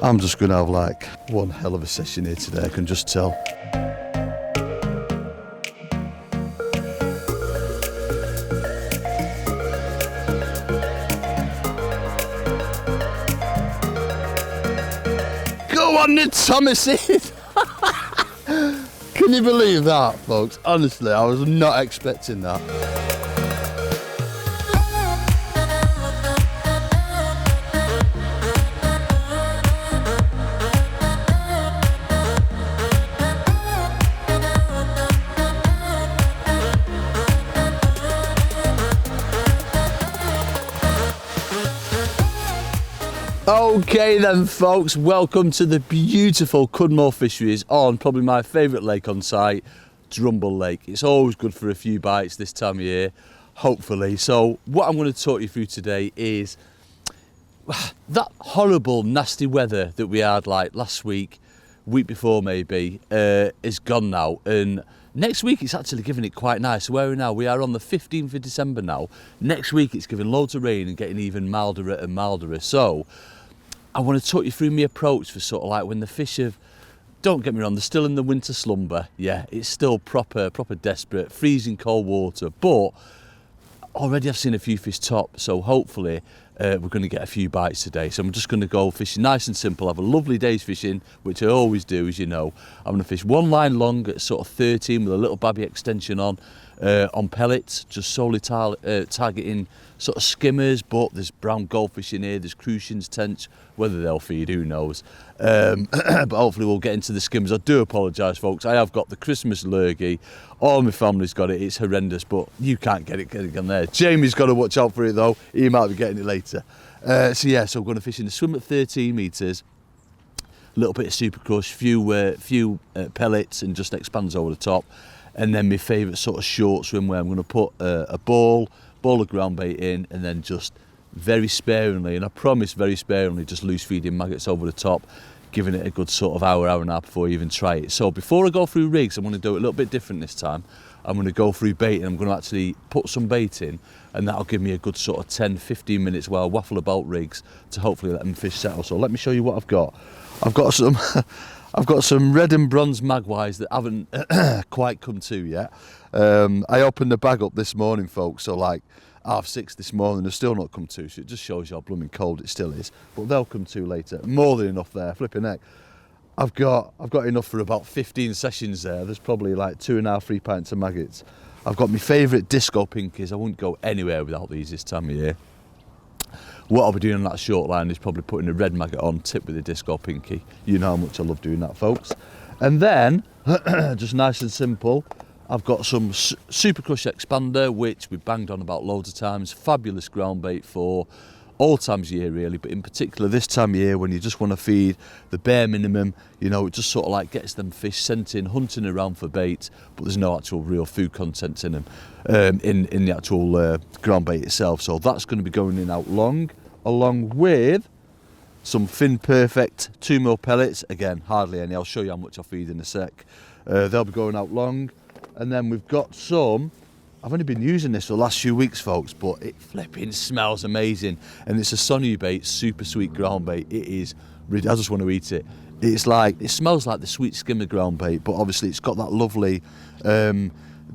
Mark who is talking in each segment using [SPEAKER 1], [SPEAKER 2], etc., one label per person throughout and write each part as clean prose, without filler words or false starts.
[SPEAKER 1] I'm just going to have like one hell of a session here today, I can just tell. Go on the Thomases! Can you believe that, folks? Honestly, I was not expecting that. Okay then folks, welcome to the beautiful Cudmore Fisheries on probably my favourite lake on site, Drumble Lake. It's always good for a few bites this time of year, hopefully. So what I'm going to talk you through today is that horrible nasty weather that we had like last week before maybe, is gone now, and next week it's actually giving it quite nice. So where are we now? We are on the 15th of December now. Next week it's giving loads of rain and getting even milder and milder. So I want to talk you through my approach for sort of like when the fish have, don't get me wrong, they're still in the winter slumber. Yeah, it's still proper desperate, freezing cold water, but already I've seen a few fish top, so hopefully we're going to get a few bites today. So I'm just going to go fishing nice and simple, have a lovely day's fishing, which I always do, as you know. I'm going to fish one line long at sort of 13 with a little babby extension on pellets, just solely targeting sort of skimmers, but there's brown goldfish in here, there's crucians, tench, whether they'll feed, who knows. But hopefully we'll get into the skimmers. I do apologise, folks, I have got the Christmas lurgy. All my family's got it, it's horrendous, but you can't get it on there. Jamie's got to watch out for it though, he might be getting it later. So yeah, so I'm going to fish in the swim at 13 metres, a little bit of super crush, few pellets, and just expands over the top. And then my favourite sort of short swim where I'm going to put a ball of ground bait in, and then just very sparingly, and I promise very sparingly, just loose feeding maggots over the top, giving it a good sort of hour and a half before you even try it. So before I go through rigs, I'm going to do it a little bit different this time. I'm going to go through bait, and I'm going to actually put some bait in, and that'll give me a good sort of 10-15 minutes while I waffle about rigs to hopefully let them fish settle. So let me show you what I've got. I've got some I've got some red and bronze magpies that haven't quite come to yet. I opened the bag up this morning, folks, so like 6:30 this morning, they've still not come to, so it just shows you how blooming cold it still is, but they'll come to later. More than enough there, flipping heck. I've got enough for about 15 sessions there. There's probably like 2.5-3 pints of maggots. I've got my favourite disco pinkies. I wouldn't go anywhere without these this time of year. What I'll be doing on that short line is probably putting a red maggot on, tipped with a disco pinky. You know how much I love doing that, folks. And then, just nice and simple, I've got some Super Crush Expander, which we've banged on about loads of times. Fabulous ground bait for all times of year, really, but in particular this time of year when you just want to feed the bare minimum. You know, it just sort of like gets them fish sent in, hunting around for bait, but there's no actual real food content in them, in the actual ground bait itself. So that's going to be going in out long, along with some Fin Perfect 2mm pellets. Again, hardly any. I'll show you how much I feed in a sec. They'll be going out long. And then we've got some, I've only been using this for the last few weeks, folks, but it flipping smells amazing. And it's a Sonu bait, super sweet ground bait. It is, I just want to eat it. It's like, it smells like the sweet skimmer ground bait, but obviously it's got that lovely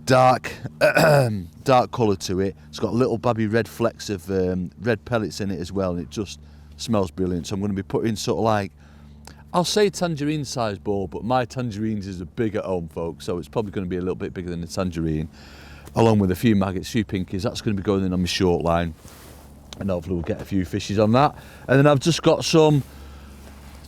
[SPEAKER 1] dark colour to it. It's got little babby red flecks of red pellets in it as well, and it just smells brilliant. So I'm going to be putting sort of like, I'll say tangerine sized ball, but my tangerines is a big at home, folks, so it's probably going to be a little bit bigger than a tangerine, along with a few maggots, a few pinkies. That's going to be going in on my short line, and hopefully we'll get a few fishes on that. And then I've just got some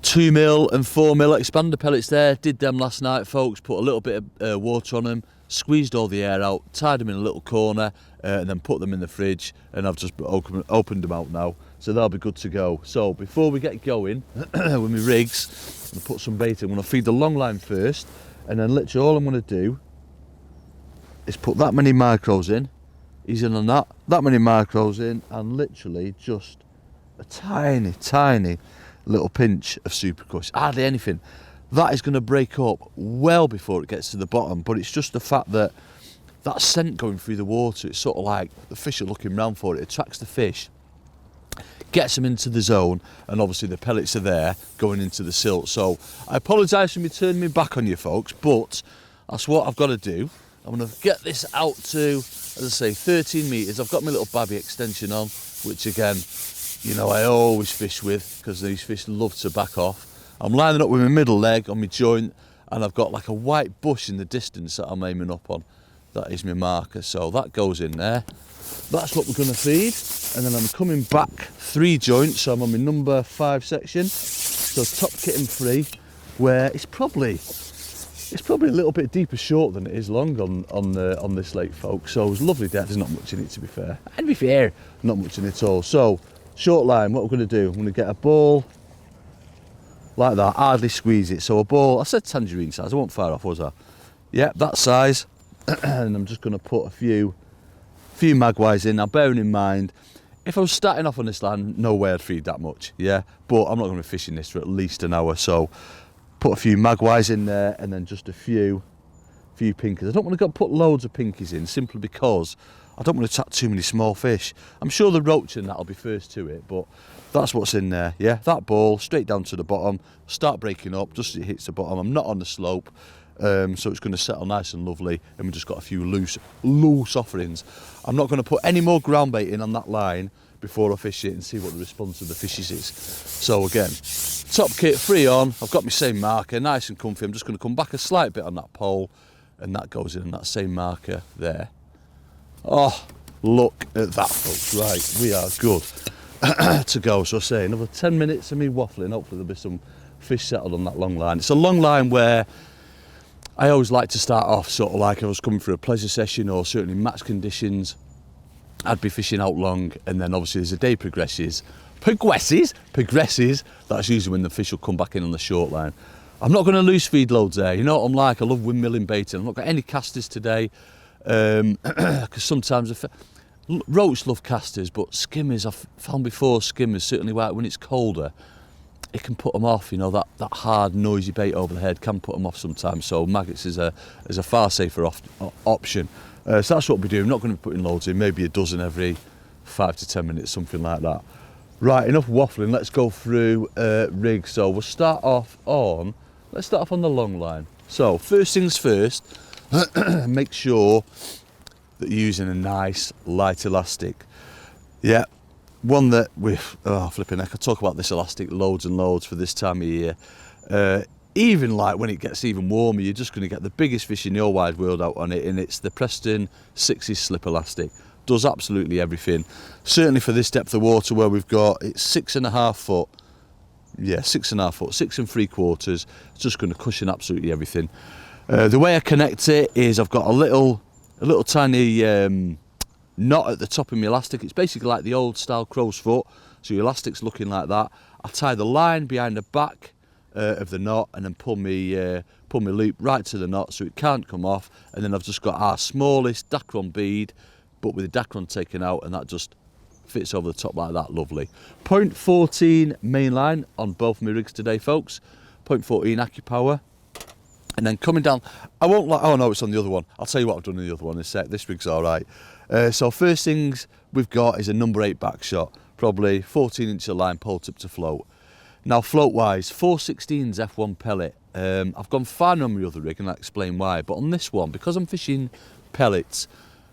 [SPEAKER 1] 2mm and 4mm expander pellets there. Did them last night, folks, put a little bit of water on them, squeezed all the air out, tied them in a little corner, and then put them in the fridge, and I've just opened them out now, so they'll be good to go. So before we get going with my rigs, I'm going to put some bait in. I'm going to feed the long line first, and then literally all I'm going to do is put that many micros in. He's in on that many micros in, and literally just a tiny little pinch of Super Crush, hardly anything. That is going to break up well before it gets to the bottom, but it's just the fact that that scent going through the water, it's sort of like the fish are looking round for it, attracts the fish, gets them into the zone, and obviously the pellets are there going into the silt. So I apologise for me turning me back on you folks, but that's what I've got to do. I'm going to get this out to, as I say, 13 metres. I've got my little babby extension on, which again, you know, I always fish with, because these fish love to back off. I'm lining up with my middle leg on my joint, and I've got like a white bush in the distance that I'm aiming up on. That is my marker, so that goes in there. That's what we're going to feed, and then I'm coming back 3 joints, so I'm on my number 5 section. So top kitten 3, where it's probably a little bit deeper short than it is long on this lake, folks. So it was lovely depth. There's not much in it, to be fair. And to be fair, not much in it at all. So short line, what we're going to do, I'm going to get a ball like that, hardly squeeze it. So a ball, I said tangerine size, I wasn't far off, was I? Yeah, that size. And I'm just going to put a few magpies in. Now, bearing in mind, if I was starting off on this line, no way I'd feed that much, yeah? But I'm not going to be fishing this for at least an hour, so put a few magpies in there, and then just a few pinkies. I don't want to put loads of pinkies in, simply because I don't want to attack too many small fish. I'm sure the roach and that'll be first to it, but that's what's in there, yeah? That ball, straight down to the bottom, start breaking up just as it hits the bottom. I'm not on the slope, so it's going to settle nice and lovely, and we've just got a few loose offerings. I'm not going to put any more ground bait in on that line before I fish it and see what the response of the fishes is. So again, top kit 3 on, I've got my same marker, nice and comfy. I'm just going to come back a slight bit on that pole, and that goes in that same marker there. Oh, look at that, folks. Right, we are good to go. So I say another 10 minutes of me waffling. Hopefully there'll be some fish settled on that long line. It's a long line where I always like to start off sort of like if I was coming for a pleasure session, or certainly match conditions. I'd be fishing out long, and then obviously as the day progresses, that's usually when the fish will come back in on the short line. I'm not going to loose feed loads there. You know what I'm like, I love windmilling baiting. I've not got any casters today, because sometimes roach love casters, but skimmers, I've found before, skimmers, certainly when it's colder, it can put them off. You know, that hard noisy bait over the head can put them off sometimes, so maggots is a far safer option. So that's what we're doing. I'm not going to be putting loads in, maybe a dozen every 5 to 10 minutes, something like that. Right, enough waffling, let's go through rig. So we'll start off on the long line. So first things first, make sure that you're using a nice light elastic. Yeah, one that flipping heck, I talk about this elastic loads and loads for this time of year. Even like when it gets even warmer, you're just going to get the biggest fish in your wide world out on it, and it's the Preston 6's slip elastic. Does absolutely everything. Certainly for this depth of water where we've got, it's 6.5 foot. Yeah, 6.5 foot, 6 3/4. It's just going to cushion absolutely everything. The way I connect it is I've got a little tiny knot at the top of my elastic. It's basically like the old style crow's foot. So your elastic's looking like that. I tie the line behind the back of the knot, and then pull my loop right to the knot so it can't come off, and then I've just got our smallest Dacron bead, but with the Dacron taken out, and that just fits over the top like that. Lovely. 0.14 main line on both my rigs today, folks. 0.14 AccuPower, and then coming down, I won't like, oh no, it's on the other one. I'll tell you what I've done in the other one in a sec. This rig's all right. So first things we've got is a number 8 back shot, probably 14 inch of line, pole tip to float. Now float wise, 4/16s F1 pellet. I've gone fine on my other rig, and I'll explain why, but on this one, because I'm fishing pellets,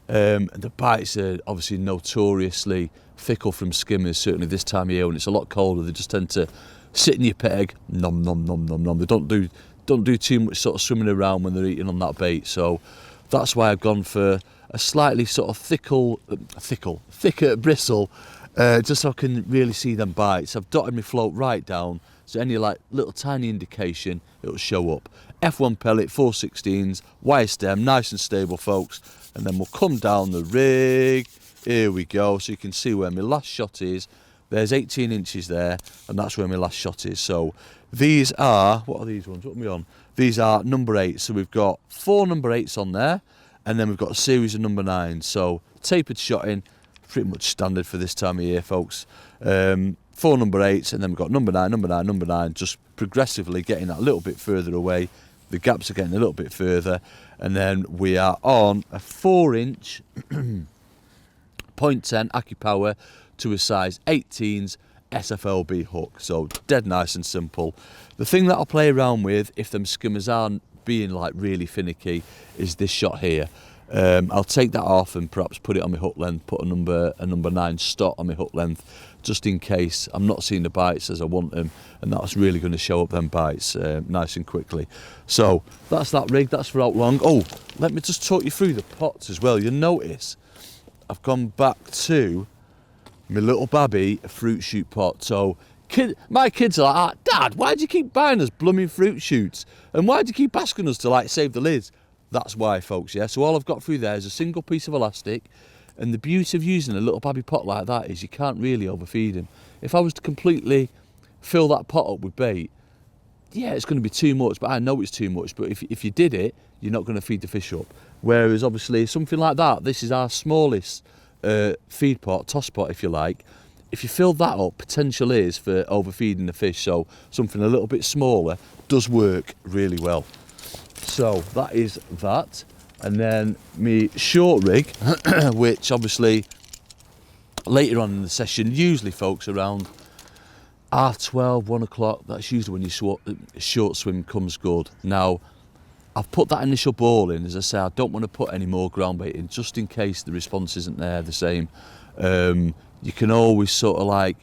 [SPEAKER 1] and the bites are obviously notoriously fickle from skimmers, certainly this time of year when it's a lot colder, they just tend to sit in your peg, nom nom nom nom nom. They don't do too much sort of swimming around when they're eating on that bait, so that's why I've gone for a slightly sort of thicker bristle, just so I can really see them bites. I've dotted my float right down, so any like little tiny indication, it'll show up. F1 pellet, 4/16s, wire stem, nice and stable, folks. And then we'll come down the rig. Here we go, so you can see where my last shot is. There's 18 inches there, and that's where my last shot is. So these are, what are these ones? What are we on? These are number 8. So we've got 4 number 8s on there, and then we've got a series of number 9s. So tapered shotting, pretty much standard for this time of year, folks. 4 number 8s, and then we've got number 9, number 9, number 9, just progressively getting that a little bit further away. The gaps are getting a little bit further, and then we are on a 4-inch 0.10 AccuPower to a size 18s, SFLB hook. So dead nice and simple. The thing that I'll play around with if them skimmers aren't being like really finicky is this shot here. I'll take that off and perhaps put it on my hook length, put a number 9 stot on my hook length, just in case I'm not seeing the bites as I want them, and that's really going to show up them bites nice and quickly. So that's that rig, that's for out long. Oh, let me just talk you through the pots as well. You'll notice I've gone back to my little babby fruit shoot pot. So my kids are like, Dad, why do you keep buying us blooming fruit shoots? And why do you keep asking us to like save the lids? That's why, folks, yeah. So all I've got through there is a single piece of elastic, and the beauty of using a little babby pot like that is you can't really overfeed him. If I was to completely fill that pot up with bait, yeah, it's going to be too much, but I know it's too much. But if you did it, you're not going to feed the fish up. Whereas obviously something like that, this is our smallest feed pot, toss pot if you like. If you fill that up, potential is for overfeeding the fish, so something a little bit smaller does work really well. So that is that. And then me short rig, which obviously later on in the session, usually folks around 12:30, 1 o'clock, that's usually when your short swim comes good. Now, I've put that initial ball in, as I say, I don't want to put any more ground bait in, just in case the response isn't there the same. You can always sort of like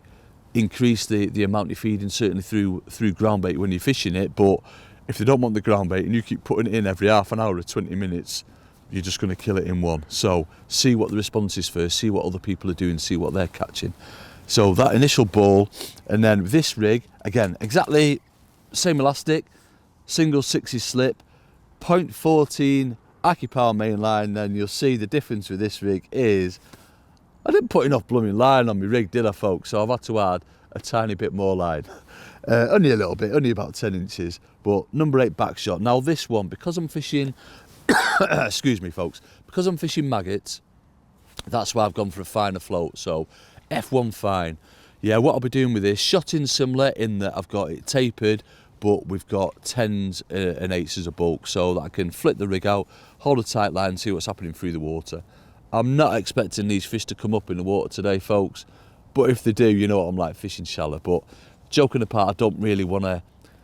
[SPEAKER 1] increase the amount you're feeding, certainly through ground bait when you're fishing it, but if they don't want the ground bait and you keep putting it in every half an hour or 20 minutes, you're just going to kill it in one. So see what the response is first, see what other people are doing, see what they're catching. So that initial ball, and then with this rig, again, exactly same elastic, single 60 slip, 0.14 AccuPower main line. Then you'll see the difference with this rig is I didn't put enough blooming line on my rig, did I, folks? So I've had to add a tiny bit more line. Only a little bit, only about 10 inches, but number 8 back shot. Now this one, because I'm fishing, excuse me folks, because I'm fishing maggots, that's why I've gone for a finer float, so F1 fine. Yeah, what I'll be doing with this, shotting similar in that I've got it tapered, but we've got 10s and 8s as a bulk, so that I can flip the rig out, hold a tight line, see what's happening through the water. I'm not expecting these fish to come up in the water today, folks, but if they do, you know what I'm like, fishing shallow. But joking apart, I don't really want to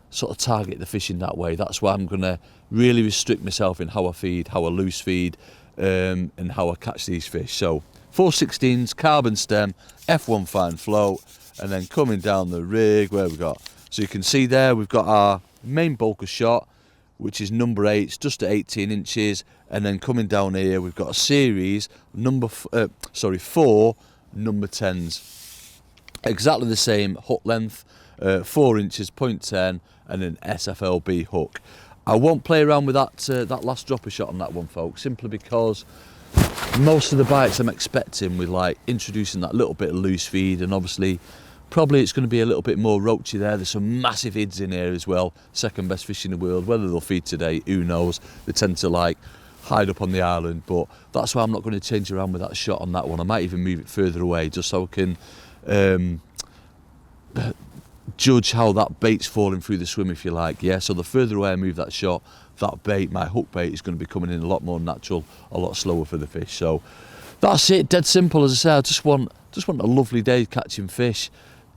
[SPEAKER 1] sort of target the fish in that way. That's why I'm going to really restrict myself in how I feed, how I loose feed, and how I catch these fish. So 4/16s, carbon stem, F1 fine float, and then coming down the rig, where we got, so you can see there we've got our main bulk of shot, which is number 8, just at 18 inches, and then coming down here we've got a series, 4 number 10s. Exactly the same hook length, 4 inches, 0.10, and an SFLB hook. I won't play around with that last dropper shot on that one, folks, simply because most of the bites I'm expecting with like introducing that little bit of loose feed, and obviously probably it's going to be a little bit more roachy there. There's some massive ids in here as well, second best fish in the world. Whether they'll feed today, who knows. They tend to like hide up on the island, but that's why I'm not going to change around with that shot on that one. I might even move it further away just so I can judge how that bait's falling through the swim, if you like. Yeah, so the further away I move that shot, that bait, my hook bait, is going to be coming in a lot more natural, a lot slower for the fish. So that's it, dead simple. As I say, I just want a lovely day catching fish.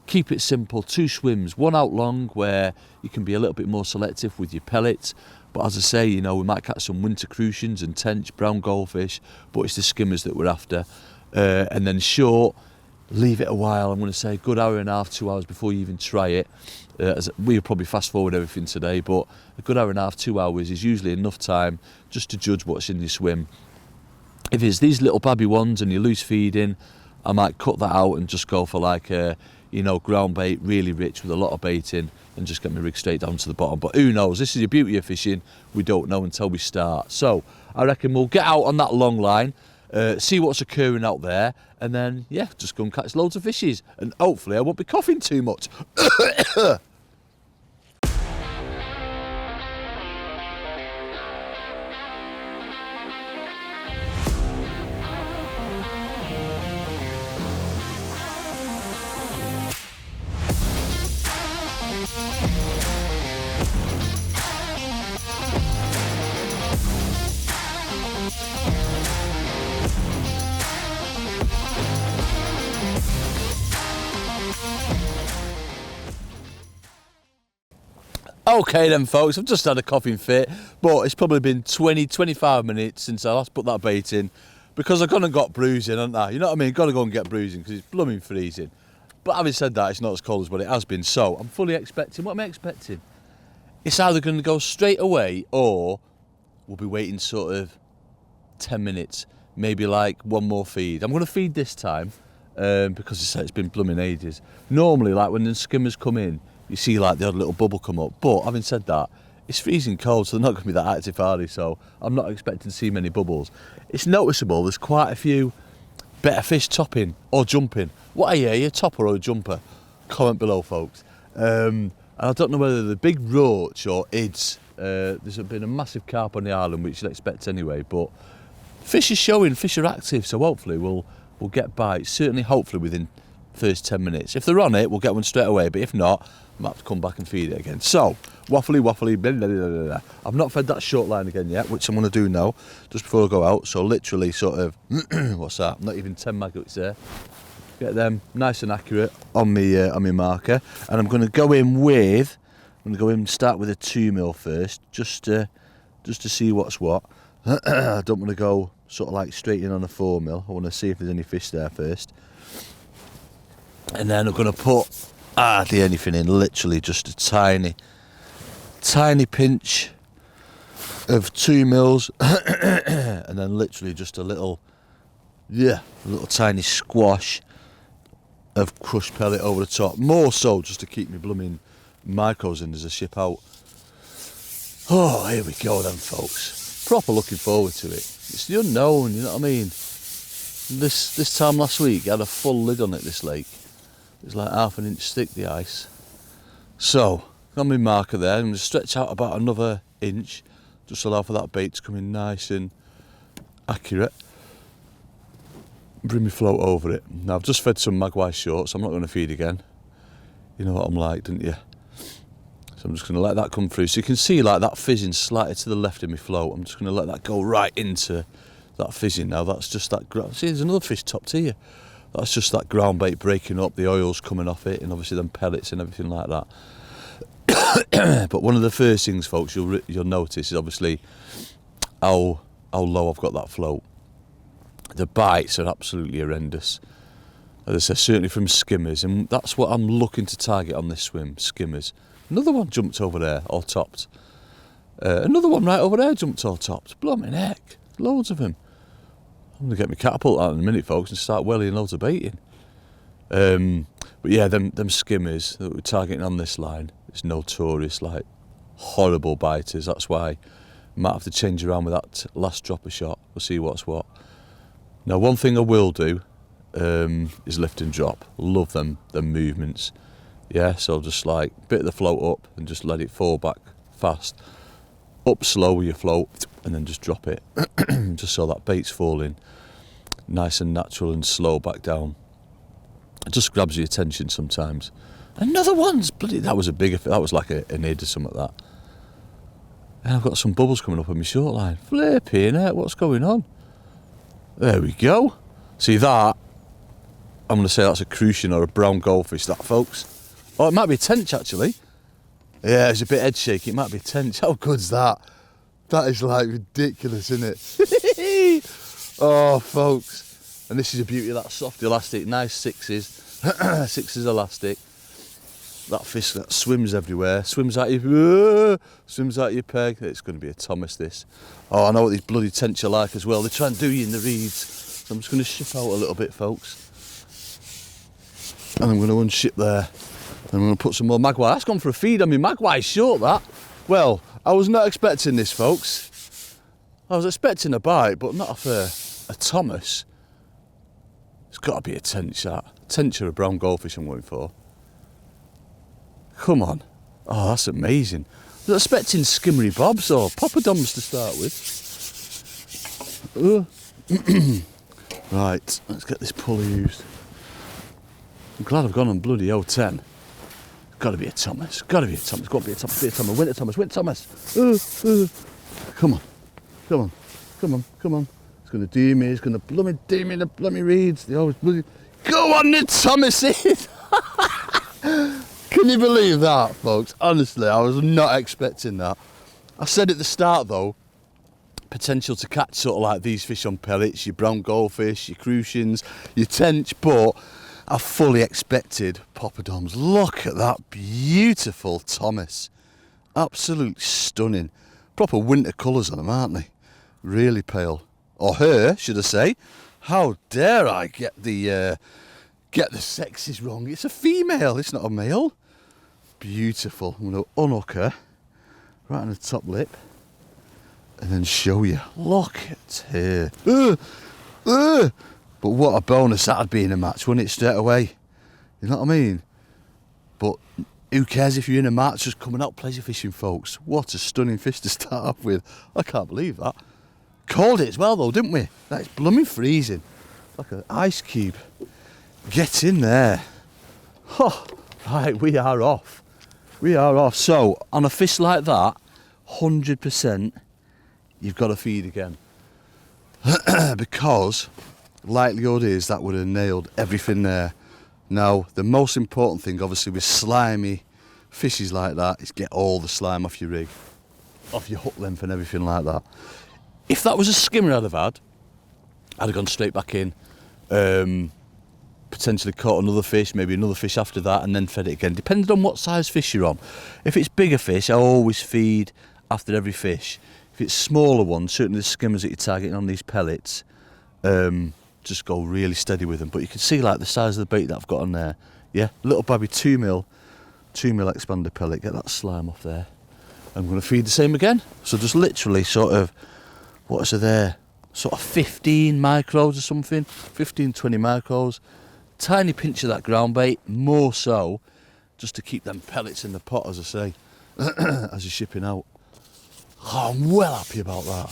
[SPEAKER 1] Keep it simple, 2 swims, 1 out long where you can be a little bit more selective with your pellets. But as I say, you know, we might catch some winter crucians and tench, brown goldfish, but it's the skimmers that we're after. And then short, leave it a while. I'm going to say a good hour and a half, 2 hours before you even try it. We'll probably fast forward everything today, but a good hour and a half, 2 hours is usually enough time just to judge what's in your swim. If it's these little babby ones and you're loose feeding, I might cut that out and just go for like a, you know, ground bait, really rich with a lot of bait in, and just get my rig straight down to the bottom. But who knows, this is the beauty of fishing, we don't know until we start. So I reckon we'll get out on that long line, see what's occurring out there, and then yeah, just go and catch loads of fishes, and hopefully I won't be coughing too much. Okay then folks, I've just had a coughing fit, but it's probably been 20-25 minutes since I last put that bait in, because I've gone and got bruising, haven't I? You know what I mean? Got to go and get bruising because it's blooming freezing. But having said that, it's not as cold as what it has been, so I'm fully expecting, what am I expecting? It's either going to go straight away or we'll be waiting sort of 10 minutes, maybe like one more feed. I'm going to feed this time because it's been blooming ages. Normally, like when the skimmers come in, you see like the odd little bubble come up. But having said that, it's freezing cold, so they're not going to be that active, are they? So I'm not expecting to see many bubbles. It's noticeable there's quite a few better fish topping or jumping. What are you, a topper or a jumper? Comment below, folks. And I don't know whether the big roach or ids. There's been a massive carp on the island, which you'd expect anyway. But fish are showing, fish are active, so hopefully we'll get bites. Certainly, hopefully within first 10 minutes. If they're on it, we'll get one straight away. But if not, I might have to come back and feed it again. So, waffly, blah, blah, blah, blah. I've not fed that short line again yet, which I'm going to do now, just before I go out. So literally sort of, what's that? Not even 10 maggots there. Get them nice and accurate on my marker. And I'm going to go in with, start with a 2mm first, just to see what's what. I don't want to go sort of like straight in on a 4mm. I want to see if there's any fish there first. And then I'm going to put hardly anything in, literally just a tiny pinch of 2mm, and then literally just a little tiny squash of crushed pellet over the top. More so just to keep me blooming micros in as I ship out. Oh, here we go then, folks. Proper looking forward to it. It's the unknown, you know what I mean? This time last week, I had a full lid on it, this lake. It's like 1/2 inch thick, the ice. So, got my marker there. I'm going to stretch out about another inch, just to allow for that bait to come in nice and accurate. Bring my float over it. Now, I've just fed some magpie shorts. I'm not going to feed again. You know what I'm like, don't you? So I'm just going to let that come through. So you can see like that fizzing slightly to the left of my float. I'm just going to let that go right into that fizzing now. That's just that. See, there's another fish topped here. That's just that ground bait breaking up, the oil's coming off it, and obviously them pellets and everything like that. But one of the first things, folks, you'll notice is obviously how low I've got that float. The bites are absolutely horrendous. As I say, certainly from skimmers, and that's what I'm looking to target on this swim, skimmers. Another one jumped over there, all topped. Another one right over there jumped all topped. Blooming heck, loads of them. I'm going to get my catapult out in a minute, folks, and start welling loads of bait in. But yeah, them skimmers that we're targeting on this line, it's notorious, like, horrible biters. That's why I might have to change around with that last dropper shot. We'll see what's what. Now, one thing I will do is lift and drop. Love them movements. Yeah, so just like bit the float up and just let it fall back fast. Up slow with your float and then just drop it. Just so that bait's falling nice and natural and slow back down. It just grabs your attention sometimes. Another one's bloody, that was a bigger, that was like an id or something like that. And I've got some bubbles coming up on my short line. Flipping heck, what's going on? There we go. See that? I'm going to say that's a crucian or a brown goldfish, that, folks. Oh, it might be a tench, actually. Yeah, it's a bit head shaky. It might be a tench. How good's that? That is like ridiculous, isn't it? Oh, folks. And this is the beauty of that soft elastic. Nice sixes. Sixes elastic. That fish that swims everywhere. Swims out your peg. It's going to be a Thomas, this. Oh, I know what these bloody tench are like as well. They try and do you in the reeds. So I'm just going to ship out a little bit, folks. And I'm going to unship there. And I'm going to put some more magpie. That's gone for a feed on me. Magpie short, that. Well, I was not expecting this, folks. I was expecting a bite, but not off a Thomas. It's got to be a tench, that. Tench or a brown goldfish I'm going for. Come on. Oh, that's amazing. I was expecting skimmery bobs or poppadoms to start with. Right, let's get this pulley used. I'm glad I've gone on bloody 010. Got to be a Thomas. Got to be a Thomas. Got to be a Thomas. Be a Thomas. Winter Thomas. Winter Thomas. Come on. Come on. Come on. Come on. It's going to do me. It's going to blooming do me. The blooming reeds. They always bloody. Go on, the Thomases. Can you believe that, folks? Honestly, I was not expecting that. I said at the start though, potential to catch sort of like these fish on pellets, your brown goldfish, your crucians, your tench, but I fully expected poppadoms. Look at that beautiful Thomas. Absolutely stunning. Proper winter colours on them, aren't they? Really pale. Or her, should I say. How dare I get the sexes wrong. It's a female, it's not a male. Beautiful. I'm going to unhook her right on the top lip and then show you. Look at her. But what a bonus that'd be in a match, wouldn't it, straight away? You know what I mean? But who cares if you're in a match, just coming out pleasure fishing, folks. What a stunning fish to start off with. I can't believe that. Called it as well though, didn't we? That's blooming freezing. Like an ice cube. Get in there. Oh, right, we are off. We are off. So, on a fish like that, 100% you've got to feed again. Because likelihood is that would have nailed everything there. Now, the most important thing, obviously, with slimy fishes like that is get all the slime off your rig, off your hook length and everything like that. If that was a skimmer I'd have gone straight back in, potentially caught another fish, maybe another fish after that, and then fed it again, depending on what size fish you're on. If it's bigger fish, I always feed after every fish. If it's smaller ones, certainly the skimmers that you're targeting on these pellets, just go really steady with them. But you can see like the size of the bait that I've got on there. Yeah, little baby 2mm expander pellet. Get that slime off there. I'm going to feed the same again. So just literally sort of, what is it there? Sort of 15 micros or something. 15, 20 micros. Tiny pinch of that ground bait. More so just to keep them pellets in the pot, as I say, as you're shipping out. Oh, I'm well happy about that.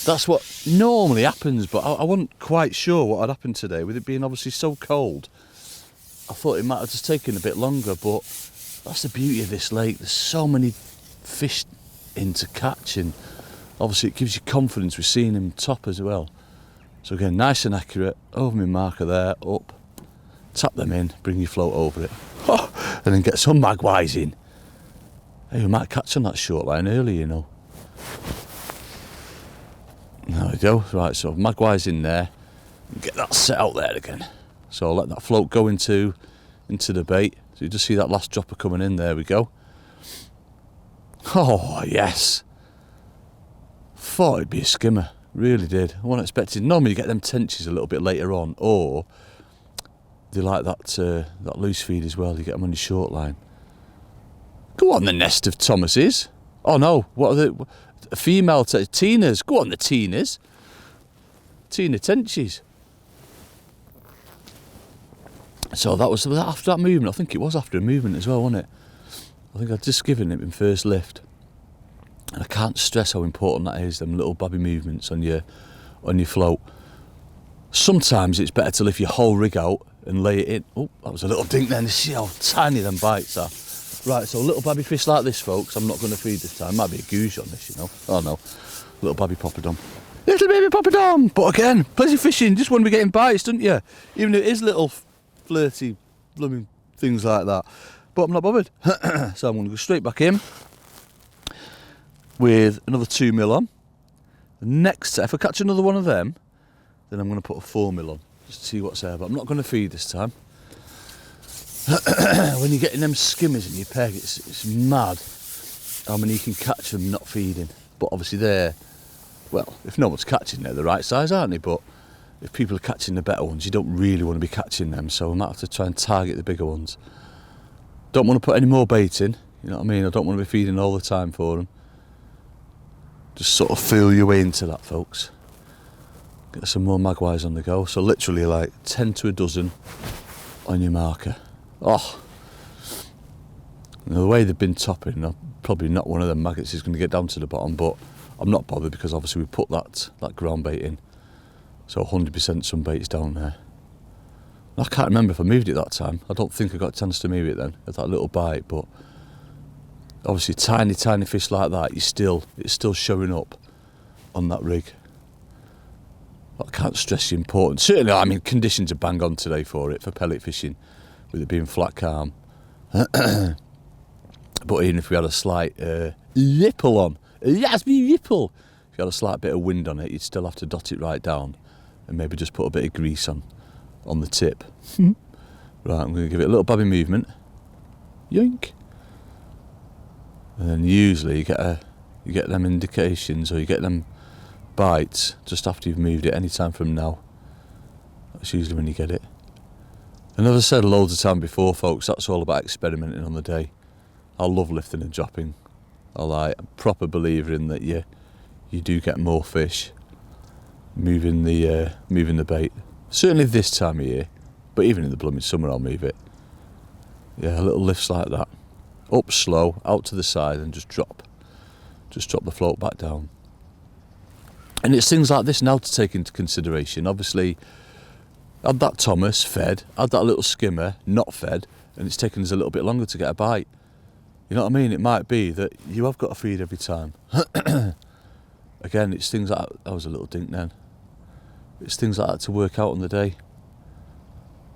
[SPEAKER 1] That's what normally happens, but I wasn't quite sure what had happened today, with it being obviously so cold. I thought it might have just taken a bit longer, but that's the beauty of this lake. There's so many fish in to catch, and obviously it gives you confidence with seeing them top as well. So again, nice and accurate, over my marker there, up, tap them in, bring your float over it, and then get some magpies in. Hey, we might catch on that short line early, you know. There we go. Right, so magpies in there. Get that set out there again. So I'll let that float go into the bait. So you just see that last dropper coming in. There we go. Oh, yes. Thought it'd be a skimmer. Really did. I wasn't expecting. Normally you get them tenches a little bit later on, or they like that loose feed as well. You get them on your short line. Go on, the nest of Thomases. Oh no, what are the female Tinas? Go on, the Tinas. Tina tenches. So that was after that movement. I think it was after a movement as well, wasn't it? I think I'd just given it in first lift. And I can't stress how important that is, them little babby movements on your float. Sometimes it's better to lift your whole rig out and lay it in. Oh, that was a little dink then. See how tiny them bites are. Right, so little babby fish like this, folks, I'm not going to feed this time. Might be a goose on this, you know. Oh no, little babby poppadom. Little baby poppadom! But again, pleasure fishing, just want to be getting bites, don't you? Even if it is little flirty, blooming things like that. But I'm not bothered. So I'm going to go straight back in with another 2mm on. The next set, if I catch another one of them, then I'm going to put a 4mm on, just to see what's there. But I'm not going to feed this time. When you're getting them skimmers in your peg, it's mad how many you can catch them not feeding. But obviously they're, well, if no one's catching, they're the right size, aren't they? But if people are catching the better ones, you don't really want to be catching them, so I might have to try and target the bigger ones. Don't want to put any more bait in, you know what I mean? I don't want to be feeding all the time for them. Just sort of feel your way into that, folks. Get some more magpies on the go. So literally like 10 to a dozen on your marker. Oh, now the way they've been topping, probably not one of them maggots is going to get down to the bottom, but I'm not bothered because obviously we put that ground bait in. So 100% some bait's down there. I can't remember if I moved it that time. I don't think I got a chance to move it then, at that little bite, but obviously tiny fish like that, it's still showing up on that rig. But I can't stress the importance. Certainly, I mean, conditions are bang on today for pellet fishing, with it being flat calm. But even if we had a slight ripple on, yes, me ripple. If you had a slight bit of wind on it, you'd still have to dot it right down and maybe just put a bit of grease on the tip. Right, I'm going to give it a little babby movement. Yoink. And then usually you get them indications, or you get them bites just after you've moved it. Any time from now, that's usually when you get it. And as I said loads of time before, folks, that's all about experimenting on the day. I love lifting and dropping. I'm a proper believer in that. You do get more fish moving the bait. Certainly this time of year, but even in the blooming summer I'll move it. Yeah, little lifts like that. Up slow, out to the side, and just drop the float back down. And it's things like this now to take into consideration. Obviously, had that Thomas fed, had that little skimmer not fed, and it's taken us a little bit longer to get a bite. You know what I mean? It might be that you have got to feed every time. Again, it's things like that was a little dink then. It's things like that to work out on the day.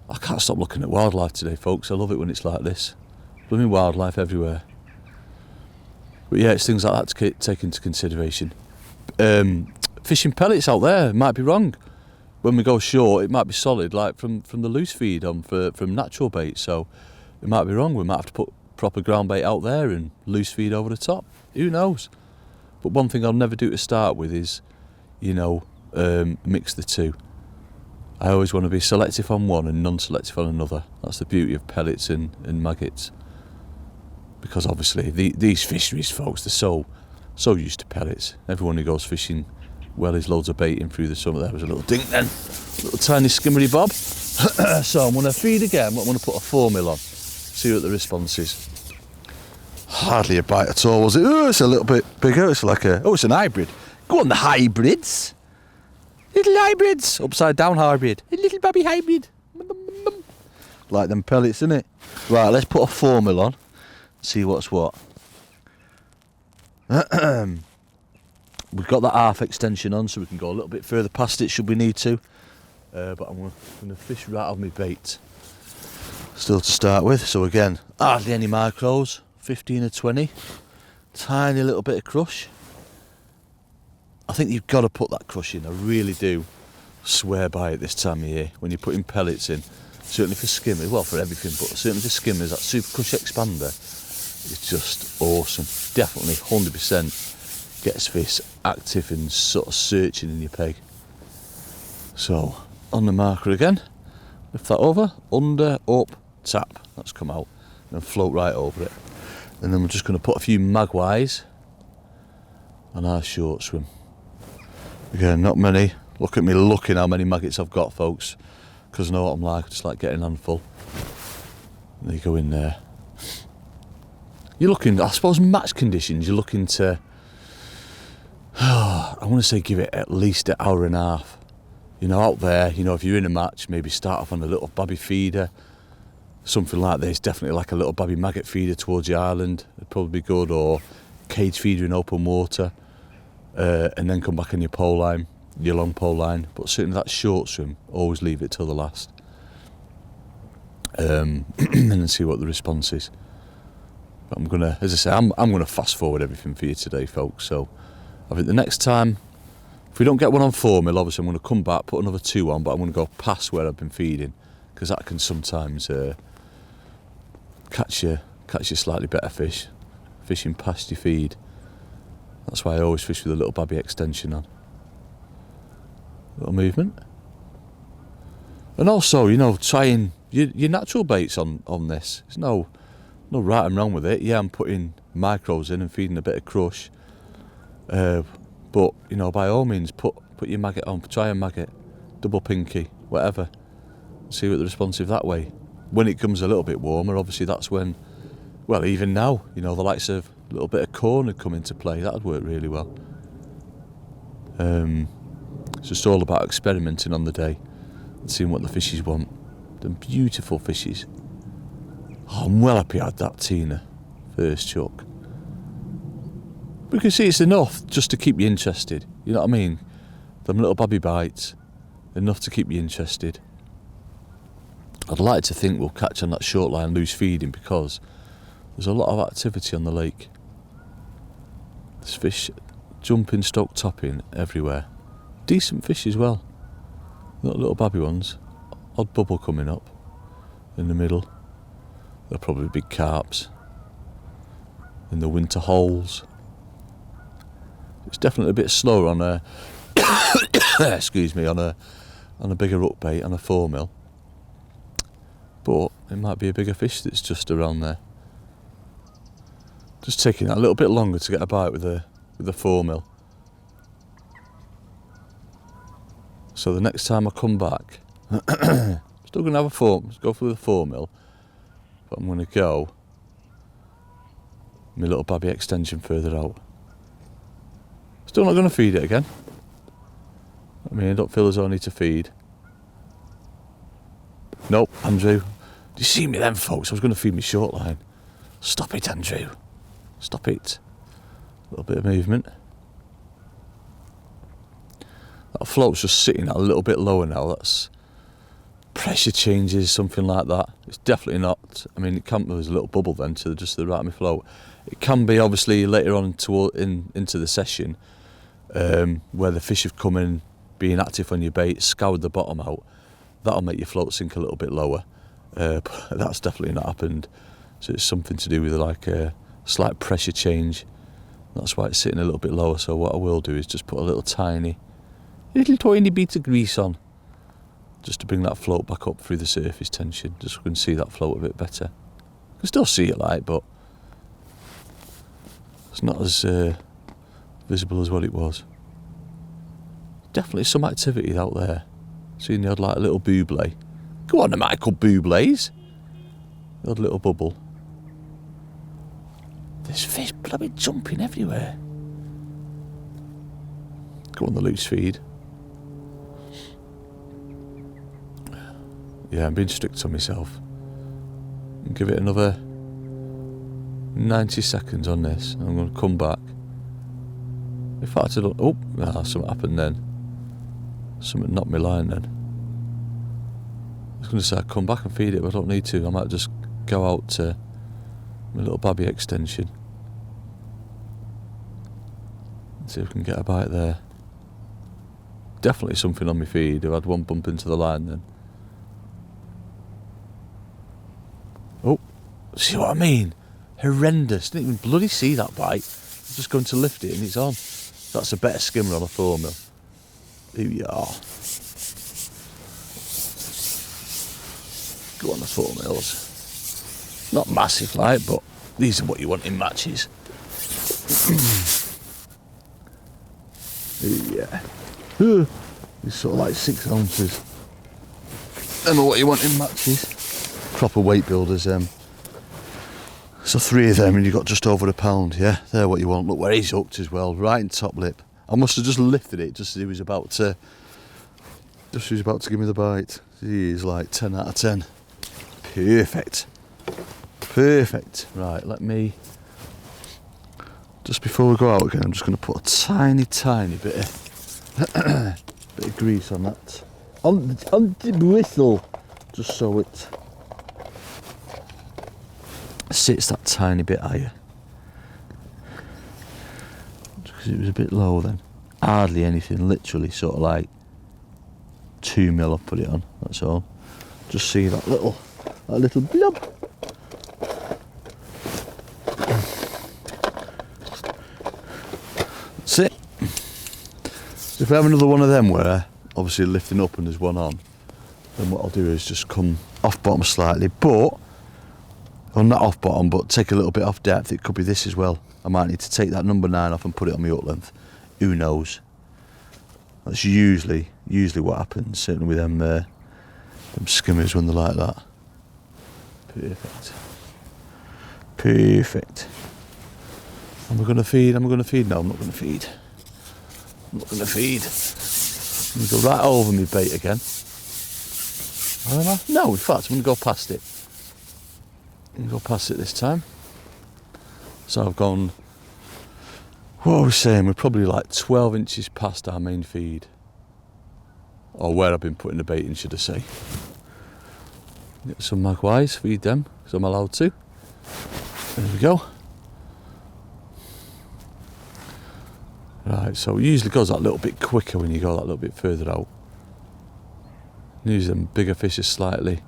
[SPEAKER 1] I can't stop looking at wildlife today, folks. I love it when it's like this. Blooming wildlife everywhere. But yeah, it's things like that to take into consideration. Fishing pellets out there might be wrong. When we go short, it might be solid, like from the loose feed on from natural bait. So it might be wrong. We might have to put proper ground bait out there and loose feed over the top. Who knows? But one thing I'll never do to start with is, mix the two. I always want to be selective on one and non-selective on another. That's the beauty of pellets and maggots. Because obviously these fisheries, folks, they're so used to pellets. Everyone who goes fishing well is loads of bait in through the summer. There was a little dink then, little tiny skimmery bob. So I'm going to feed again, but I'm going to put a 4mm on. See what the response is. Hardly a bite at all, was it? Oh, it's a little bit bigger. It's like it's an hybrid. Go on, the hybrids. Little hybrids. Upside down hybrid. A little baby hybrid. Like them pellets, innit? Right, let's put a 4mm on. See what's what. We've got that half extension on, so we can go a little bit further past it should we need to. But I'm going to fish right on my bait. Still to start with. So again, hardly any micros. 15 or 20. Tiny little bit of crush. I think you've got to put that crush in. I really do swear by it this time of year. When you're putting pellets in, certainly for skimmers, well for everything, but certainly for skimmers, that Super Crush Expander is just awesome. Definitely 100% gets fish active and sort of searching in your peg. So on the marker again, lift that over, under, up, tap. That's come out, and float right over it. And then we're just going to put a few magpies on our short swim. Again, not many. Look at me looking how many maggots I've got, folks. Because I know what I'm like. I just like getting a handful. And they go in there. You're looking, I suppose, match conditions. You're looking to, I want to say give it at least an hour and a half. Out there, if you're in a match, maybe start off on a little babby feeder. Something like this, definitely like a little babby maggot feeder towards the island. It'd probably be good, or cage feeder in open water. And then come back on your pole line, your long pole line. But certainly that short swim, always leave it till the last. And then see what the response is. But I'm gonna, as I say, I'm gonna fast forward everything for you today, folks. So I think the next time, if we don't get one on 4mm, obviously I'm gonna come back, put another 2 on, but I'm gonna go past where I've been feeding, because that can sometimes catch you slightly better fish, fishing past your feed. That's why I always fish with a little babby extension on. Little movement. And also, trying your natural baits on this. There's no right and wrong with it. Yeah, I'm putting micros in and feeding a bit of crush. But, by all means, put your maggot on. Try a maggot, double pinky, whatever. See what the response is that way. When it comes a little bit warmer, obviously that's when, well, even now, the likes of a little bit of corn would come into play. That would work really well. It's just all about experimenting on the day and seeing what the fishes want. Them beautiful fishes. Oh, I'm well happy I had that Tina first chuck. But you can see it's enough just to keep you interested. You know what I mean? Them little babby bites, enough to keep you interested. I'd like to think we'll catch on that short line loose feeding, because there's a lot of activity on the lake. There's fish jumping, stock topping everywhere. Decent fish as well. Not little babby ones. Odd bubble coming up in the middle. They're probably big carps in the winter holes. It's definitely a bit slower on a excuse me, on a bigger hook bait, on a 4mm. But it might be a bigger fish that's just around there. Just taking that a little bit longer to get a bite with a 4mm. So the next time I come back, still going to have go for the 4mm, but I'm going to go my little babby extension further out. Still not going to feed it again. I mean, I don't feel as though I need to feed. Nope, Andrew. Do you see me then, folks? I was going to feed me short line. Stop it, Andrew. Stop it. A little bit of movement. That float's just sitting a little bit lower now. That's pressure changes, something like that. It's definitely not. I mean, it can't. There's a little bubble then to just the right of my float. It can be obviously later on into the session where the fish have come in, being active on your bait, scoured the bottom out. That'll make your float sink a little bit lower. But that's definitely not happened. So it's something to do with like a slight pressure change. That's why it's sitting a little bit lower. So what I will do is just put a little tiny bit of grease on, just to bring that float back up through the surface tension, just so we can see that float a bit better. You can still see it light, but it's not as visible as what it was. Definitely some activity out there. Seeing the odd like little buble. Go on, Michael Bublé's. The odd little bubble. There's fish bloody jumping everywhere. Go on the loose feed. Yeah, I'm being strict on myself. Give it another 90 seconds on this, and I'm going to come back. In fact, something happened then. Something knocked my line then. I was going to say I'd come back and feed it, but I don't need to. I might just go out to my little babby extension and see if we can get a bite there. Definitely something on my feed. I've had one bump into the line then. Oh, see what I mean? Horrendous. Didn't even bloody see that bite. I was just going to lift it and it's on. That's a better skimmer on a 4mm. Here you are. Go on the 4mm. Not massive like, but these are what you want in matches. Yeah. It's sort of like 6 ounces. Them are what you want in matches. Proper weight builders. So 3 of them and you've got just over £1. Yeah, they're what you want. Look where he's hooked as well, right in top lip. I must have just lifted it just as he was about to give me the bite. He is like 10 out of 10. Perfect. Perfect. Right, let me, just before we go out again, I'm just going to put a tiny bit of grease on that. On the bristle. Just so it sits that tiny bit higher. Because it was a bit low then. Hardly anything, literally sort of like 2mm I've put it on, that's all. Just see that little blob. That's it. So if I have another one of them where obviously lifting up and there's one on, then what I'll do is just come off bottom slightly, but, well, not off bottom, but take a little bit off depth. It could be this as well. I might need to take that number 9 off and put it on my hook length. Who knows? That's usually what happens, certainly with them skimmers when they're like that. Perfect. Am I going to feed? No, I'm not going to feed. I'm going to go right over my bait again. No, in fact, I'm going to go past it. This time. So I've gone, what are we saying? We're probably like 12 inches past our main feed. Or where I've been putting the bait in, should I say. Get some magpies, feed them, because I'm allowed to. There we go. Right, so it usually goes that little bit quicker when you go that little bit further out. Use them bigger fishes slightly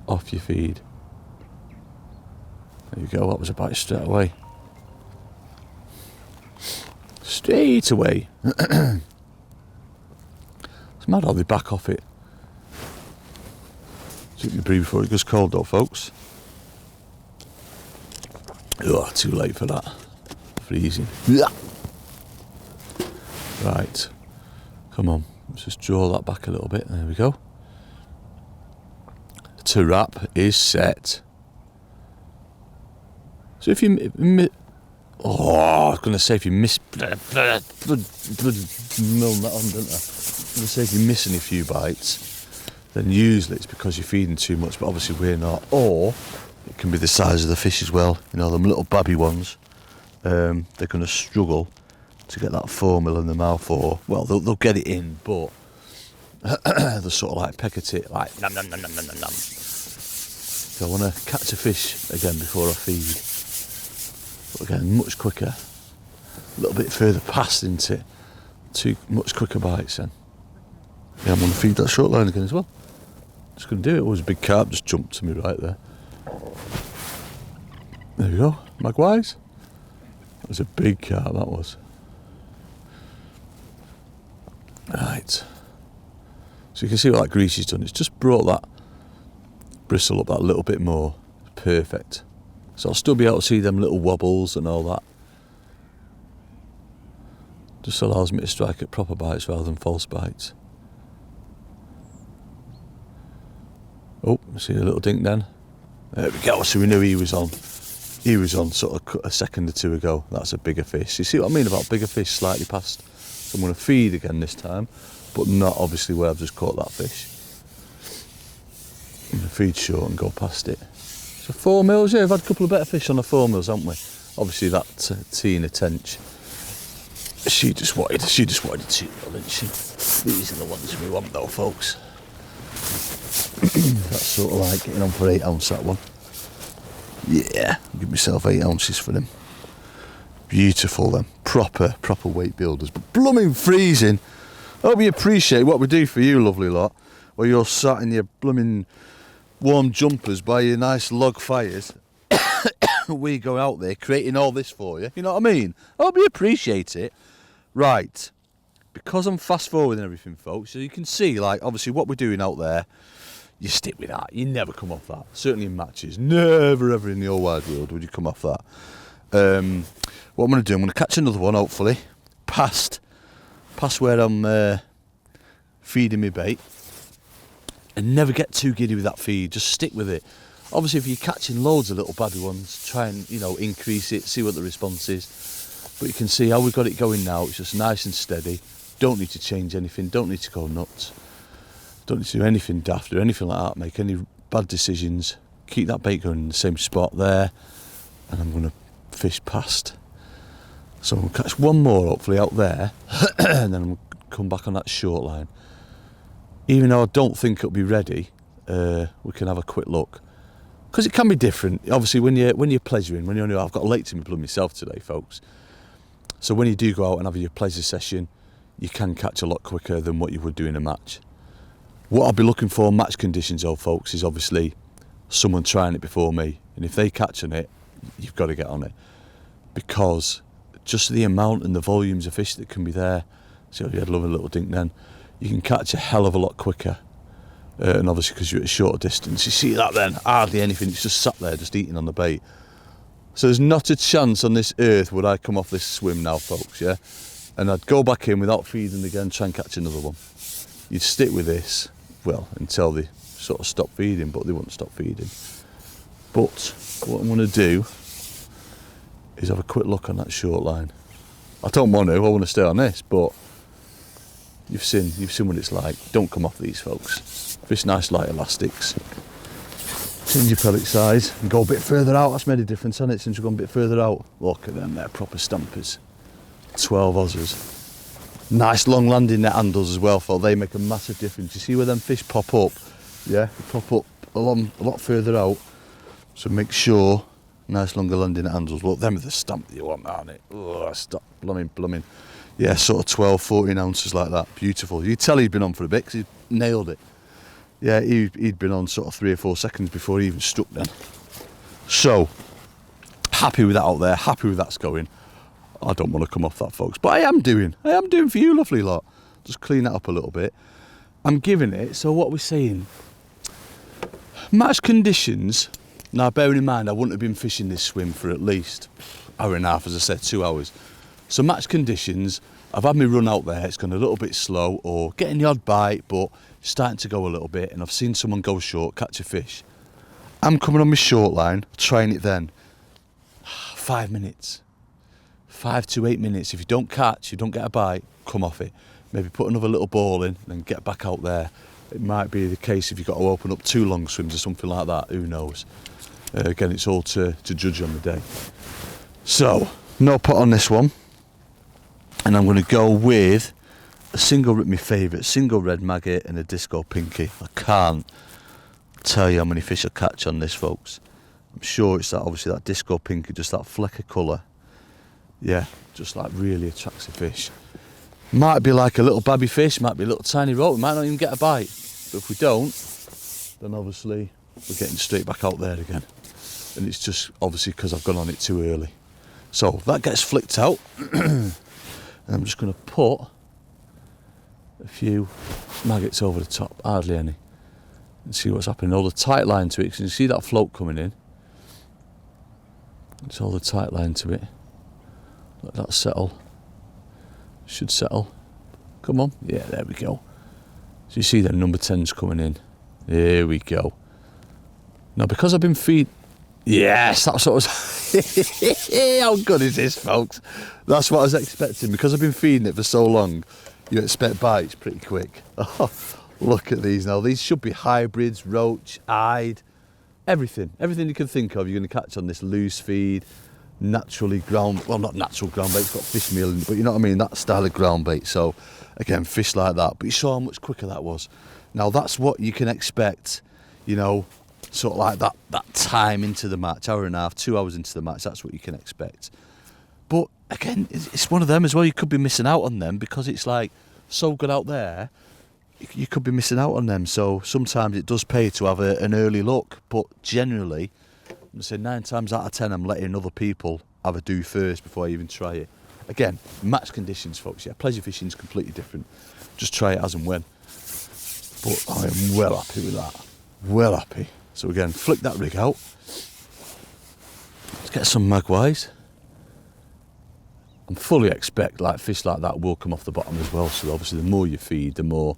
[SPEAKER 1] off your feed. There you go, that was a bite straight away. Straight away. It's mad how they back off it. Keep me breathe before it goes cold though, folks. Oh, too late for that. Freezing. Right. Come on. Let's just draw that back a little bit. There we go. To wrap is set. So if you I was going to say if you miss that on, didn't I? I was going to say if you miss any few bites, then usually it's because you're feeding too much, but obviously we're not. Or it can be the size of the fish as well. You know, them little babby ones, they're going to struggle to get that formula in the mouth, or, well, they'll get it in, but they'll sort of like peck at it, like nom nom nom nom nom nom. So I want to catch a fish again before I feed. But again, much quicker, a little bit further past into it, much quicker bites then. Yeah, I'm going to feed that short line again as well. Just going to do it. Oh, there's a big carp just jumped to me right there. There we go, magpies. That was a big carp, that was. Right. So you can see what that grease has done. It's just brought that bristle up that little bit more. Perfect. So I'll still be able to see them little wobbles and all that. Just allows me to strike at proper bites rather than false bites. Oh, see a little dink then. There we go. So we knew he was on. He was on sort of a second or two ago. That's a bigger fish. You see what I mean about bigger fish slightly past. So I'm going to feed again this time, but not obviously where I've just caught that fish. I'm going to feed short and go past it. So 4 mils, yeah, we've had a couple of better fish on the 4 mils, haven't we? Obviously that Tina Tench, she just wanted a 2 mil, didn't she? These are the ones we want though, folks. That's sort of like getting on for 8 ounce, that one. Yeah, I'll give myself 8 ounces for them. Beautiful then, proper weight builders, but blooming freezing. I hope you appreciate what we do for you, lovely lot, where you're sat in your blooming warm jumpers by your nice log fires. We go out there creating all this for you, you know what I mean? I hope you appreciate it. Right, because I'm fast forwarding everything, folks, so you can see, like, obviously what we're doing out there, you stick with that, you never come off that. Certainly in matches, never ever in the whole wide world would you come off that. What I'm going to do, I'm going to catch another one, hopefully, past where I'm feeding my bait, and never get too giddy with that feed, just stick with it. Obviously if you're catching loads of little babby ones, try and, you know, increase it, see what the response is. But you can see how we've got it going now. It's just nice and steady, don't need to change anything, don't need to go nuts, don't need to do anything daft or anything like that, make any bad decisions. Keep that bait going in the same spot there, and I'm going to fish past. So I'm going to catch one more hopefully out there, and then I'm going to come back on that short line. Even though I don't think it'll be ready, we can have a quick look, because it can be different. Obviously when you're pleasuring, when you're, I've got a lake to my blood myself today, folks. So when you do go out and have your pleasure session, you can catch a lot quicker than what you would do in a match. What I'll be looking for in match conditions, though, folks, is obviously someone trying it before me, and if they catch on it, you've got to get on it, because just the amount and the volumes of fish that can be there. So you had a lovely little dink then. You can catch a hell of a lot quicker, and obviously because you're at a shorter distance, you see that then, hardly anything, it's just sat there just eating on the bait. So there's not a chance on this earth would I come off this swim now, folks, yeah? And I'd go back in without feeding again, try and catch another one. You'd stick with this, well, until they sort of stop feeding, but they wouldn't stop feeding. But what I'm going to do is have a quick look on that short line. I don't want to, I want to stay on this, but you've seen what it's like. Don't come off these, folks. Fish nice light elastics. Change your pellet size and go a bit further out. That's made a difference, hasn't it, since we've gone a bit further out? Look at them, they're proper stampers. 12 Aussies. Nice long landing net handles as well, folks. They make a massive difference. You see where them fish pop up? Yeah, they pop up a lot further out. So make sure, nice longer landing handles. Look, them are the stamp that you want, aren't it? Oh, stop, blooming. Yeah, sort of 12, 14 ounces like that. Beautiful. You tell he'd been on for a bit because he nailed it. Yeah, he'd been on sort of 3 or 4 seconds before he even struck then. So, happy with that out there. Happy with that's going. I don't want to come off that, folks. But I am doing for you, lovely lot. Just clean that up a little bit. I'm giving it, so what we're saying, match conditions. Now, bearing in mind, I wouldn't have been fishing this swim for at least hour and a half, as I said, 2 hours. So match conditions, I've had me run out there, it's gone a little bit slow, or getting the odd bite, but starting to go a little bit, and I've seen someone go short, catch a fish. I'm coming on my short line, trying it then. 5 minutes. 5 to 8 minutes. If you don't catch, you don't get a bite, come off it. Maybe put another little ball in, and then get back out there. It might be the case if you've got to open up 2 long swims or something like that, who knows. Again, it's all to judge on the day. So, no pot on this one. And I'm going to go with a single, my favourite, single red maggot and a disco pinky. I can't tell you how many fish I catch on this, folks. I'm sure it's that, obviously that disco pinky, just that fleck of colour. Yeah, just like really attracts a fish. Might be like a little babby fish, might be a little tiny roach, we might not even get a bite. But if we don't, then obviously we're getting straight back out there again. And it's just obviously because I've gone on it too early. So that gets flicked out. And I'm just going to put a few maggots over the top, hardly any, and see what's happening. All the tight line to it, because you see that float coming in. It's all the tight line to it. Let that settle. Should settle. Come on. Yeah, there we go. So you see the number 10's coming in. There we go. Now, because I've been feeding... Yes, that's what I was... How good is this, folks? That's what I was expecting. Because I've been feeding it for so long, you expect bites pretty quick. Oh, look at these now. These should be hybrids, roach, eyed, everything. Everything you can think of you're going to catch on this loose feed, naturally ground... Well, not natural ground bait, it's got fish meal in it, but you know what I mean? That style of ground bait. So, again, fish like that. But you saw how much quicker that was. Now, that's what you can expect, you know, sort of like that time into the match, hour and a half, 2 hours into the match, that's what you can expect. But again, it's one of them as well, you could be missing out on them because it's like so good out there, you could be missing out on them. So sometimes it does pay to have an early look, but generally, I'm going to say 9 times out of 10, I'm letting other people have a do first before I even try it. Again, match conditions, folks, yeah, pleasure fishing is completely different. Just try it as and when. But I am well happy with that, well happy. So again, flick that rig out. Let's get some magpies. And fully expect like fish like that will come off the bottom as well. So obviously the more you feed, the more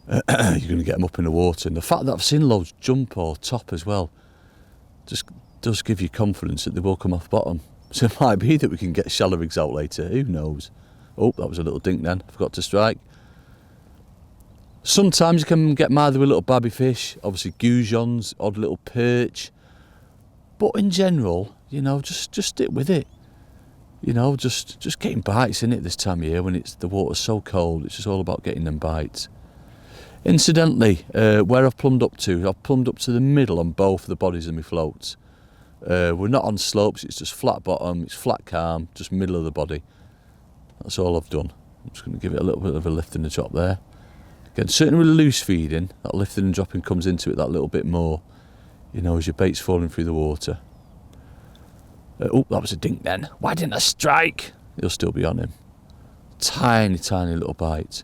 [SPEAKER 1] you're going to get them up in the water. And the fact that I've seen loads jump or top as well just does give you confidence that they will come off bottom. So it might be that we can get shallow rigs out later, who knows. Oh, that was a little dink then, forgot to strike. Sometimes you can get either with little babby fish, obviously goujons, odd little perch. But in general, you know, just stick with it. You know, just getting bites in it this time of year when the water's so cold. It's just all about getting them bites. Incidentally, where I've plumbed up to the middle on both the bodies of my floats. We're not on slopes, it's just flat bottom, it's flat calm, just middle of the body. That's all I've done. I'm just going to give it a little bit of a lift in the drop there. Again, certainly with loose feeding, that lifting and dropping comes into it that little bit more, you know, as your bait's falling through the water. Oh, that was a dink then. Why didn't I strike? He'll still be on him. Tiny, tiny little bite.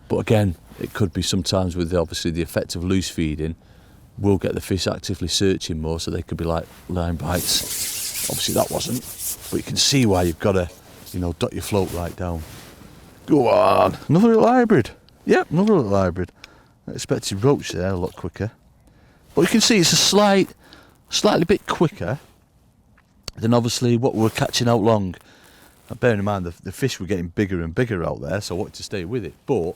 [SPEAKER 1] But again, it could be sometimes with obviously the effect of loose feeding, we'll get the fish actively searching more, so they could be like line bites. Obviously that wasn't, but you can see why you've got to, you know, dot your float right down. Go on, another little hybrid. Yep, another little hybrid. I expected roach there a lot quicker. But you can see it's a slightly bit quicker than obviously what we're catching out long. Now, bearing in mind the fish were getting bigger and bigger out there, so I wanted to stay with it. But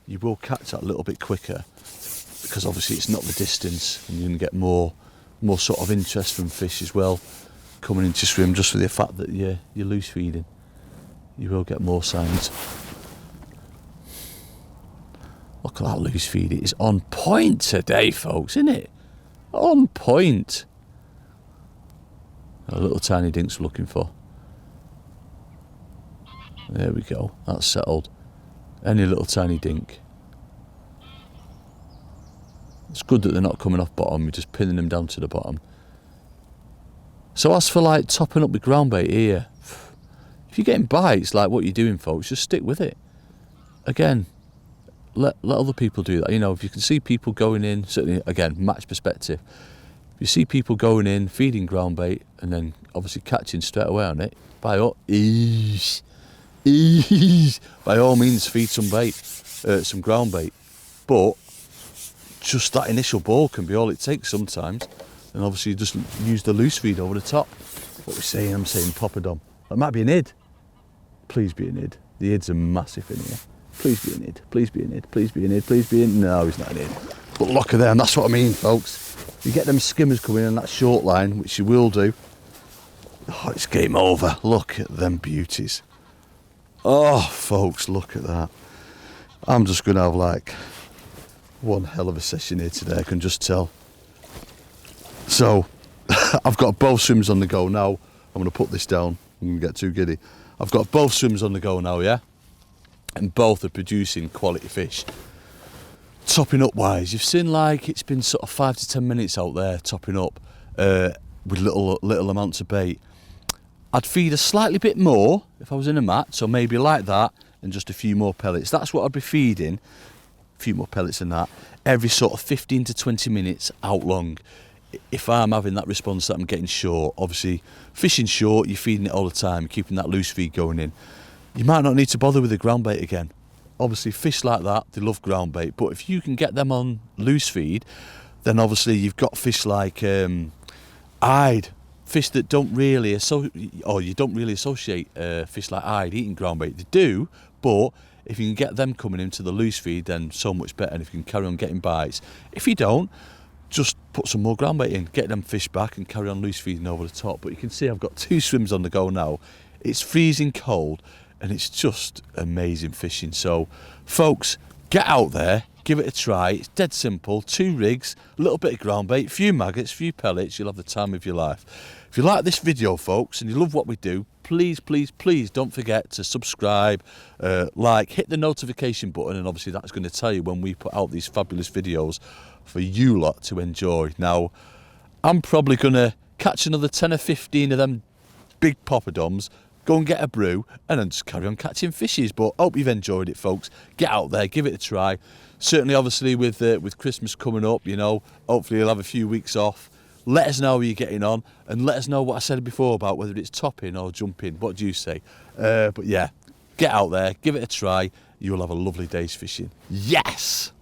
[SPEAKER 1] you will catch that a little bit quicker because obviously it's not the distance, and you're going to get more sort of interest from fish as well coming into swim just for the fact that you're loose feeding. You will get more signs. Look Look at that loose feed. It is on point today, folks, isn't it? On point. A little tiny dinks we're looking for. There we go. That's settled. Any little tiny dink. It's good that they're not coming off bottom. You're just pinning them down to the bottom. So as for like topping up with ground bait here, if you're getting bites like what you're doing, folks, just stick with it. Again, let other people do that. You know, if you can see people going in, certainly again, match perspective. If you see people going in, feeding ground bait, and then obviously catching straight away on it, by all means, feed some bait, some ground bait. But just that initial ball can be all it takes sometimes. And obviously you just use the loose feed over the top. What we're saying, I'm saying poppadom. That might be an id. Please be an id. The ids are massive in here. Please be an id. Please be an id. Please be an id. Please be an id. No, he's not an id. But look at them. That's what I mean, folks. You get them skimmers coming in that short line, which you will do. Oh, it's game over. Look at them beauties. Oh, folks, look at that. I'm just going to have like one hell of a session here today, I can just tell. So, I've got both swims on the go now. I'm going to put this down. I'm going to get too giddy. I've got both swims on the go now, yeah? And both are producing quality fish. Topping up wise, you've seen like it's been sort of 5 to 10 minutes out there topping up with little amounts of bait. I'd feed a slightly bit more if I was in a mat, so maybe like that and just a few more pellets. That's what I'd be feeding, a few more pellets than that, every sort of 15 to 20 minutes out long. If I'm having that response that I'm getting short, obviously fishing short, you're feeding it all the time, keeping that loose feed going in. You might not need to bother with the ground bait again. Obviously fish like that, they love ground bait, but if you can get them on loose feed, then obviously you've got fish like eyed, fish that don't really you don't really associate fish like eyed eating ground bait. They do, but if you can get them coming into the loose feed, then so much better. And if you can carry on getting bites, if you don't, just put some more ground bait in, get them fish back and carry on loose feeding over the top. But you can see I've got 2 swims on the go now. It's freezing cold and it's just amazing fishing. So folks, get out there, give it a try. It's dead simple. 2 rigs, a little bit of ground bait, few maggots, few pellets. You'll have the time of your life. If you like this video, folks, and you love what we do, please, please, please don't forget to subscribe, like, hit the notification button, and obviously that's going to tell you when we put out these fabulous videos for you lot to enjoy. Now, I'm probably going to catch another 10 or 15 of them big poppadoms, go and get a brew, and then just carry on catching fishes. But hope you've enjoyed it, folks. Get out there, give it a try. Certainly, obviously, with Christmas coming up, you know, hopefully you'll have a few weeks off. Let us know how you're getting on, and let us know what I said before about whether it's topping or jumping. What do you say? But yeah, get out there, give it a try. You'll have a lovely day's fishing. Yes!